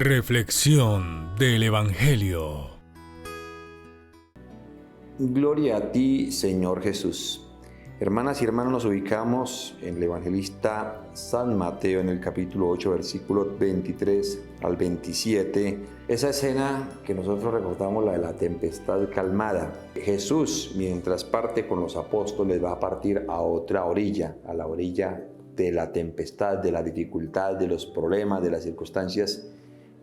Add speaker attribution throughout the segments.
Speaker 1: Reflexión del Evangelio.
Speaker 2: Gloria a ti, Señor Jesús. Hermanas y hermanos, nos ubicamos en el evangelista San Mateo, en el capítulo 8, versículos 23 al 27. Esa escena que nosotros recordamos, la de la tempestad calmada. Jesús, mientras parte con los apóstoles, va a partir a otra orilla, a la orilla de la tempestad, de la dificultad, de los problemas, de las circunstancias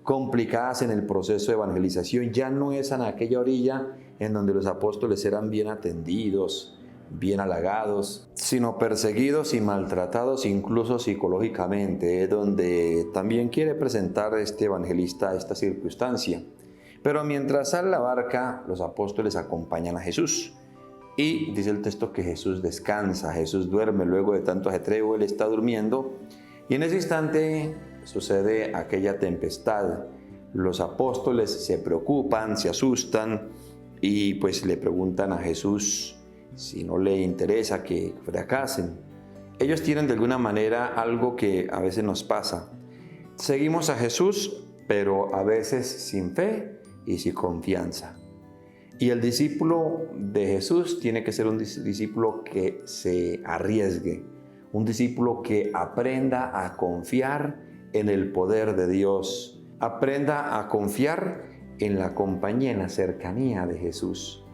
Speaker 2: complicadas en el proceso de evangelización. Ya no es en aquella orilla en donde los apóstoles eran bien atendidos, bien halagados, sino perseguidos y maltratados incluso psicológicamente. Es donde también quiere presentar este evangelista esta circunstancia. Pero mientras sale la barca, los apóstoles acompañan a Jesús. Y dice el texto que Jesús descansa, Jesús duerme luego de tanto ajetreo, él está durmiendo. Y en ese instante sucede aquella tempestad. Los apóstoles se preocupan, se asustan y pues le preguntan a Jesús si no le interesa que fracasen. Ellos tienen de alguna manera algo que a veces nos pasa. Seguimos a Jesús, pero a veces sin fe y sin confianza. Y el discípulo de Jesús tiene que ser un discípulo que se arriesgue, un discípulo que aprenda a confiar en el poder de Dios, aprenda a confiar en la compañía, en la cercanía de Jesús.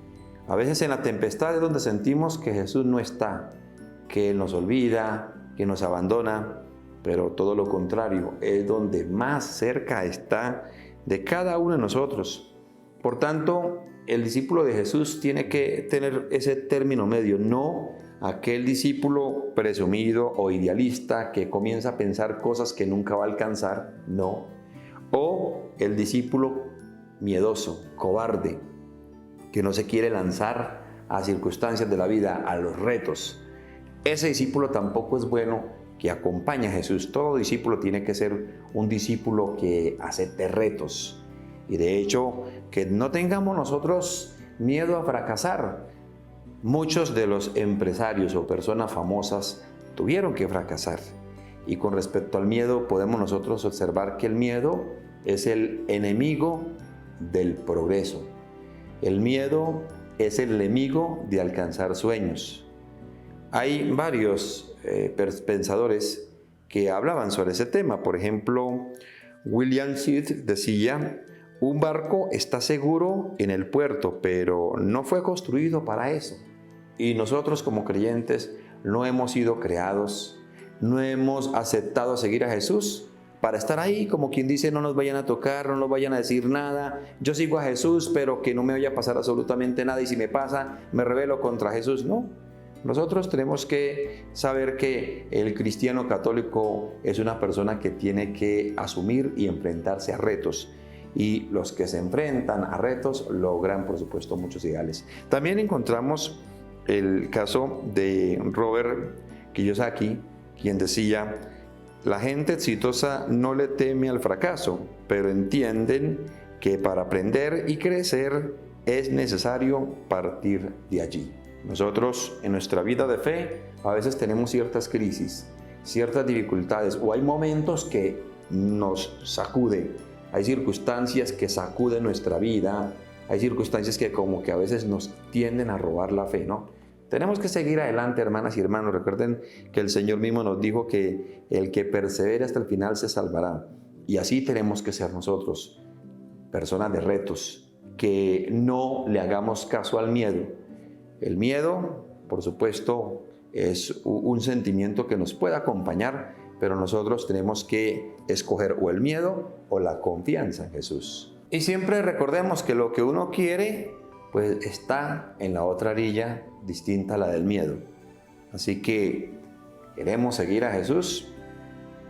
Speaker 2: A veces en la tempestad es donde sentimos que Jesús no está, que Él nos olvida, que nos abandona, pero todo lo contrario, es donde más cerca está de cada uno de nosotros. Por tanto, el discípulo de Jesús tiene que tener ese término medio, no aquel discípulo presumido o idealista que comienza a pensar cosas que nunca va a alcanzar, no. O el discípulo miedoso, cobarde, que no se quiere lanzar a circunstancias de la vida, a los retos. Ese discípulo tampoco es bueno que acompañe a Jesús. Todo discípulo tiene que ser un discípulo que acepte retos. Y de hecho, que no tengamos nosotros miedo a fracasar. Muchos de los empresarios o personas famosas tuvieron que fracasar. Y con respecto al miedo, podemos nosotros observar que el miedo es el enemigo del progreso. El miedo es el enemigo de alcanzar sueños. Hay varios pensadores que hablaban sobre ese tema. Por ejemplo, William Shedd decía: un barco está seguro en el puerto, pero no fue construido para eso. Y nosotros como creyentes no hemos sido creados, no hemos aceptado seguir a Jesús para estar ahí, como quien dice, no nos vayan a tocar, no nos vayan a decir nada. Yo sigo a Jesús, pero que no me vaya a pasar absolutamente nada, y si me pasa, me rebelo contra Jesús. No. Nosotros tenemos que saber que el cristiano católico es una persona que tiene que asumir y enfrentarse a retos. Y los que se enfrentan a retos logran, por supuesto, muchos ideales. También encontramos el caso de Robert Kiyosaki, quien decía: la gente exitosa no le teme al fracaso, pero entienden que para aprender y crecer es necesario partir de allí. Nosotros en nuestra vida de fe a veces tenemos ciertas crisis, ciertas dificultades, o hay momentos que nos sacuden. Hay circunstancias que sacuden nuestra vida, hay circunstancias que como que a veces nos tienden a robar la fe, ¿no? Tenemos que seguir adelante, hermanas y hermanos. Recuerden que el Señor mismo nos dijo que el que persevere hasta el final se salvará. Y así tenemos que ser nosotros, personas de retos, que no le hagamos caso al miedo. El miedo, por supuesto, es un sentimiento que nos puede acompañar, pero nosotros tenemos que escoger o el miedo o la confianza en Jesús. Y siempre recordemos que lo que uno quiere, pues está en la otra orilla distinta a la del miedo. Así que queremos seguir a Jesús,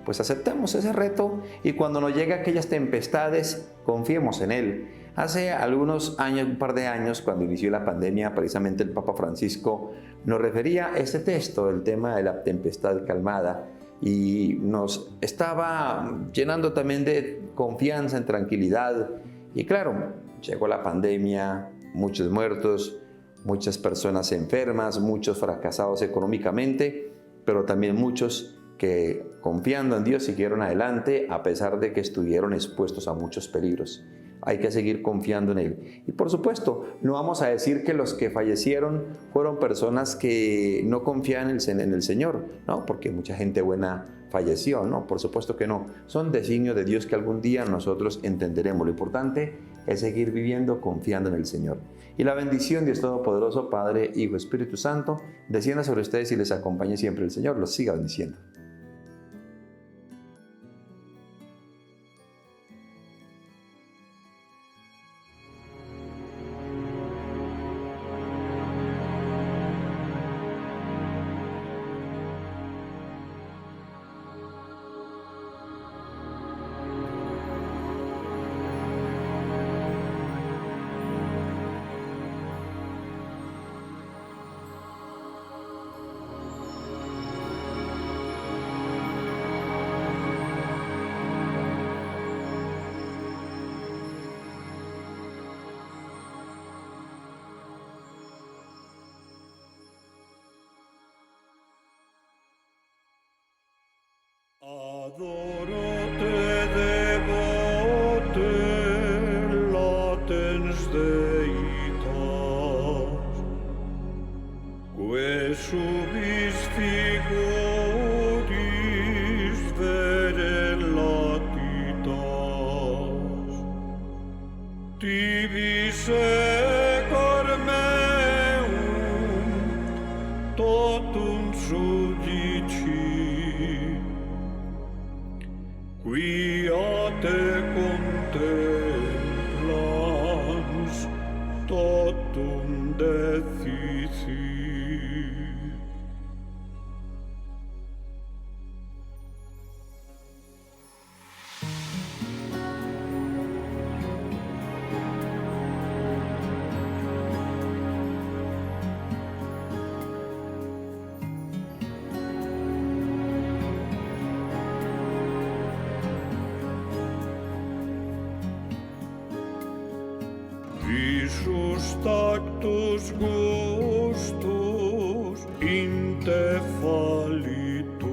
Speaker 2: pues aceptemos ese reto, y cuando nos lleguen aquellas tempestades, confiemos en Él. Hace algunos años, un par de años, cuando inició la pandemia, precisamente el Papa Francisco nos refería a este texto, el tema de la tempestad calmada, y nos estaba llenando también de confianza, en tranquilidad. Y claro, llegó la pandemia, muchos muertos, muchas personas enfermas, muchos fracasados económicamente, pero también muchos que confiando en Dios siguieron adelante a pesar de que estuvieron expuestos a muchos peligros. Hay que seguir confiando en Él. Y por supuesto, no vamos a decir que los que fallecieron fueron personas que no confían en el Señor, ¿no? Porque mucha gente buena falleció, ¿no? Por supuesto que no. Son designios de Dios que algún día nosotros entenderemos. Lo importante es seguir viviendo confiando en el Señor. Y la bendición de Dios Todopoderoso, Padre, Hijo, Espíritu Santo, descienda sobre ustedes y les acompañe siempre el Señor. Los siga bendiciendo.
Speaker 3: Adoro te devote latens deitas, que subis figuris vere latitas, tibi secor meum totum sudici, quia te contemplans totum defici. Visus tactus gustus in te fallitur,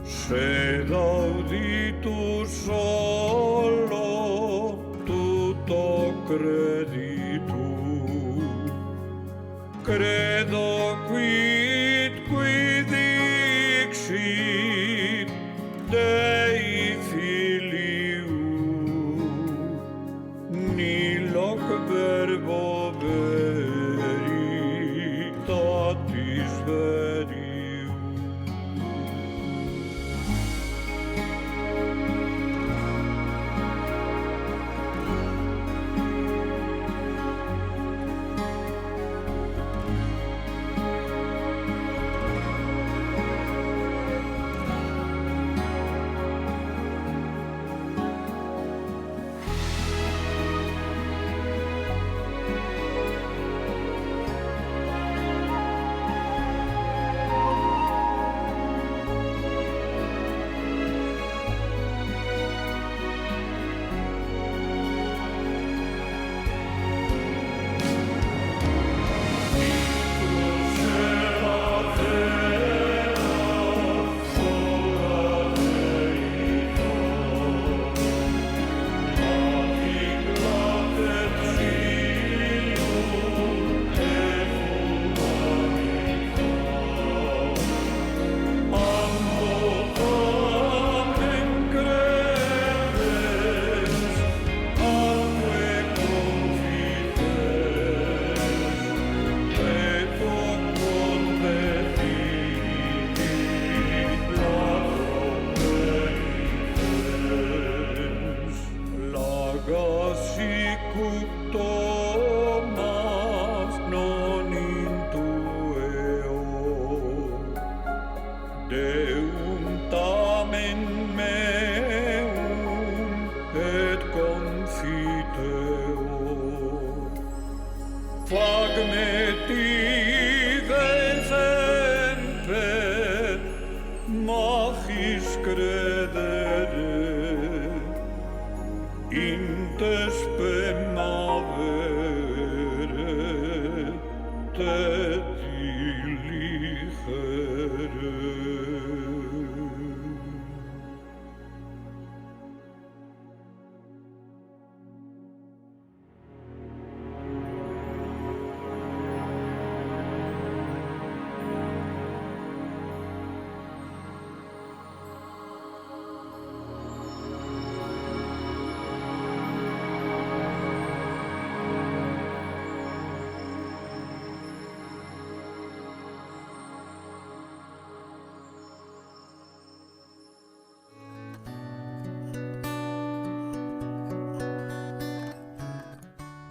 Speaker 3: sed auditus solo tutto creditur. Credo quid dixit Dei filius, nihil verbo veritatis verius. Sicut Thomas non intueo, Deum tamen meum et confiteo. Fag me tive semper, magis credere, in te spemavere, te diligere.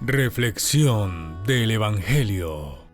Speaker 1: Reflexión del Evangelio.